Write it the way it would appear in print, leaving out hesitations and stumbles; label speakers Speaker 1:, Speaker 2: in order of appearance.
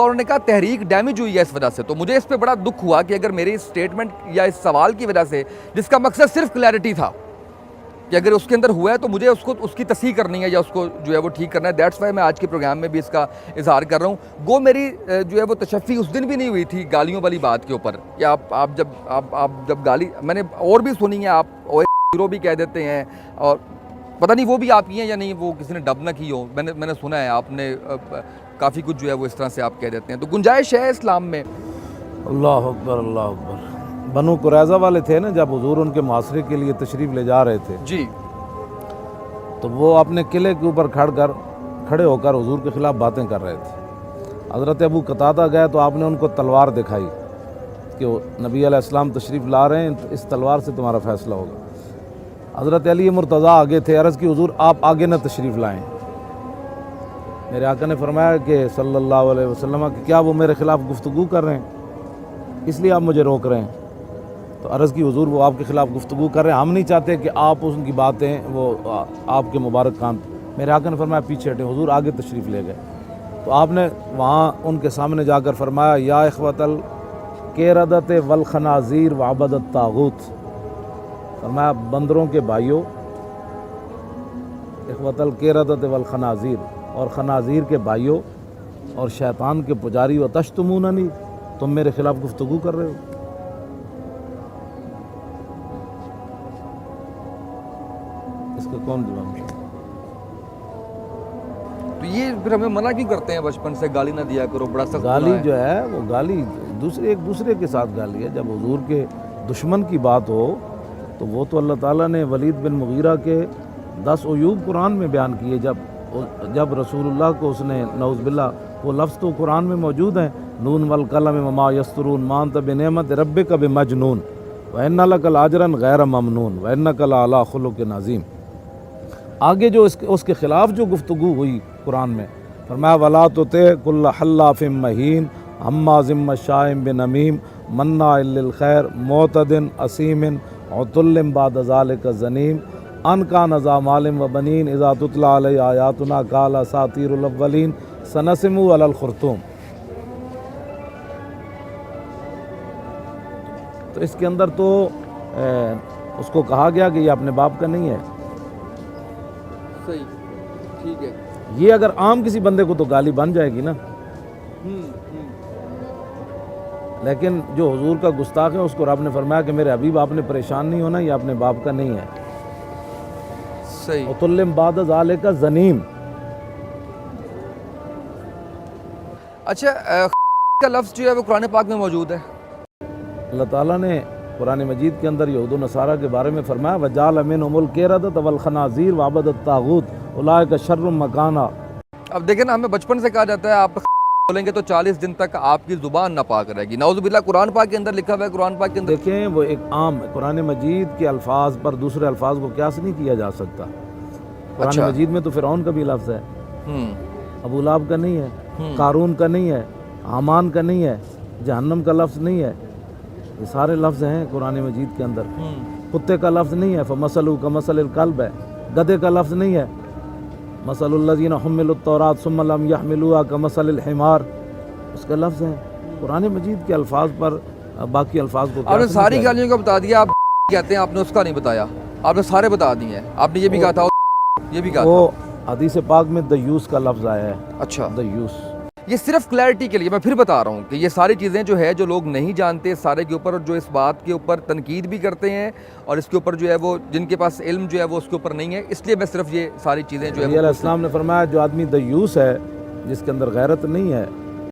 Speaker 1: اور انہوں نے کہا تحریک ڈیمیج ہوئی ہے اس وجہ سے. تو مجھے اس پہ بڑا دکھ ہوا کہ اگر میری اسٹیٹمنٹ یا اس سوال کی وجہ سے جس کا مقصد صرف کلیئرٹی تھا کہ اگر اس کے اندر ہوا ہے تو مجھے اس کی تصحیح کرنی ہے یا اس کو جو ہے وہ ٹھیک کرنا ہے. دیٹس وائی میں آج کے پروگرام میں بھی اس کا اظہار کر رہا ہوں. گو میری جو ہے وہ تشفی اس دن بھی نہیں ہوئی تھی گالیوں والی بات کے اوپر کہ آپ جب گالی میں نے اور بھی سنی ہے, آپ ہیرو بھی کہہ دیتے ہیں, اور پتہ نہیں وہ بھی آپ کی ہیں یا نہیں, وہ کسی نے ڈب نہ کی ہو. میں نے سنا ہے آپ نے کافی کچھ جو ہے وہ اس طرح سے آپ کہہ دیتے ہیں. تو گنجائش ہے اسلام میں.
Speaker 2: اللہ اکبر اللہ اکبر. بنو قریظہ والے تھے نا, جب حضور ان کے محاصرے کے لیے تشریف لے جا رہے تھے
Speaker 1: جی,
Speaker 2: تو وہ اپنے قلعے کے اوپر کھڑے ہو کر حضور کے خلاف باتیں کر رہے تھے. حضرت ابو قتادہ گئے تو آپ نے ان کو تلوار دکھائی کہ نبی علیہ السلام تشریف لا رہے ہیں, اس تلوار سے تمہارا فیصلہ ہوگا. حضرت علی مرتضیٰ آگے تھے, عرض کی حضور آپ آگے نہ تشریف لائیں. میرے آقا نے فرمایا کہ صلی اللہ علیہ وسلم کہ کیا وہ میرے خلاف گفتگو کر رہے ہیں, اس لیے آپ مجھے روک رہے ہیں؟ تو عرض کی حضور وہ آپ کے خلاف گفتگو کر رہے ہیں, ہم نہیں چاہتے کہ آپ ان کی باتیں وہ آپ کے مبارک کام. میرے آقا نے فرمایا پیچھے ہٹیں. حضور آگے تشریف لے گئے تو آپ نے وہاں ان کے سامنے جا کر فرمایا یا اخوۃ القردۃ والخنازیر وعبد الطاغوت. فرمایا بندروں کے بھائیوں, اخوۃ القردۃ والخنازیر, اور خنازیر کے بھائیوں اور شیطان کے پجاری, و تشتموننی, تم میرے خلاف گفتگو کر رہے ہو. اس کا کون جواب ہے؟
Speaker 1: تو یہ پھر ہمیں منع کیوں کرتے ہیں بچپن سے گالی نہ دیا کرو, بڑا سخت
Speaker 2: گالی
Speaker 1: گناہ ہے.
Speaker 2: جو ہے وہ گالی ایک دوسرے کے ساتھ گالی ہے. جب حضور کے دشمن کی بات ہو تو وہ تو اللہ تعالیٰ نے ولید بن مغیرہ کے 10 عیوب قرآن میں بیان کیے. جب رسول اللہ کو اس نے نعوذ باللہ, وہ لفظ تو قرآن میں موجود ہیں, نون والقلم وما یسطرون ما انت بنعمت ربک بمجنون وان لک لاجرا غیر ممنون وانک لعلی خلق عظیم. آگے جو اس کے خلاف جو گفتگو ہوئی قرآن میں, فرمایا ولا تطع کل حلاف مہین ہماز مشاء بنمیم مناع للخیر معتد اثیم عتل بعد ذلک زنیم ان کان ذا مال و بنین اذا تتلی علیہ آیاتنا قال اساطیر الاولین سنسمع علی الخرطوم. تو اس کے اندر تو اس کو کہا گیا کہ یہ اپنے باپ کا نہیں ہے.
Speaker 1: صحیح, ٹھیک ہے.
Speaker 2: یہ اگر عام کسی بندے کو تو گالی بن جائے گی نا, لیکن جو حضور کا گستاخ ہے اس کو رب نے فرمایا کہ میرے حبیب آپ نے پریشان نہیں ہونا, یہ اپنے باپ کا نہیں ہے.
Speaker 1: صحیح.
Speaker 2: عتل بعد ذلک زنیم.
Speaker 1: اچھا, کا لفظ جو ہے وہ قرآن پاک میں موجود ہے.
Speaker 2: اللہ تعالیٰ نے قرآن مجید کے اندر یہود و نصارہ کے بارے میں فرمایا وَجَعَلَ مِنْهُمُ الْقِرَدَةَ وَالْخَنَازِيرَ وَعَبَدَ الطَّاغُوتَ أُولَٰئِكَ شَرٌّ مَكَانًا.
Speaker 1: اب دیکھیں نا, ہمیں بچپن سے کہا جاتا ہے آپ بولیں گے تو 40 دن تک آپ کی زبان ناپاک رہے گی. نعوذ باللہ, قرآن پاک کے اندر لکھا ہوا ہے. قرآن پاک کے اندر
Speaker 2: دیکھیں وہ ایک عام قرآن مجید کے الفاظ پر دوسرے الفاظ کو قیاس نہیں کیا جا سکتا. قرآن مجید میں تو فرعون کا بھی لفظ ہے, ابو لہب کا نہیں ہے, قارون کا نہیں ہے, حامان کا نہیں ہے, جہنم کا لفظ نہیں ہے. یہ سارے لفظ ہیں قرآن مجید کے اندر. کتے کا لفظ نہیں ہے, فمثلہ کمثل الکلب ہے. گدھے کا لفظ نہیں ہے, مثل الذین حملوا التوراۃ ثم لم یحملوها کمثل الحمار, اس کا لفظ ہے. قرآن مجید کے الفاظ پر باقی الفاظ کو
Speaker 1: آپ نے ساری گالیوں کا بتا دیا. آپ کہتے ہیں آپ نے اس کا نہیں بتایا, آپ نے سارے بتا دیے ہیں. آپ نے یہ بھی کہا تھا, یہ بھی کہا تھا.
Speaker 2: وہ حدیث پاک میں دیوس کا لفظ آیا ہے.
Speaker 1: اچھا,
Speaker 2: دیوس.
Speaker 1: یہ صرف کلیئرٹی کے لیے میں پھر بتا رہا ہوں کہ یہ ساری چیزیں جو ہے جو لوگ نہیں جانتے سارے کے اوپر, اور جو اس بات کے اوپر تنقید بھی کرتے ہیں اور اس کے اوپر جو ہے وہ جن کے پاس علم جو ہے وہ اس کے اوپر نہیں ہے, اس لیے میں صرف یہ ساری چیزیں جو ہے
Speaker 2: نبی علیہ السلام نے فرمایا جو آدمی دیوس ہے, جس کے اندر غیرت نہیں ہے,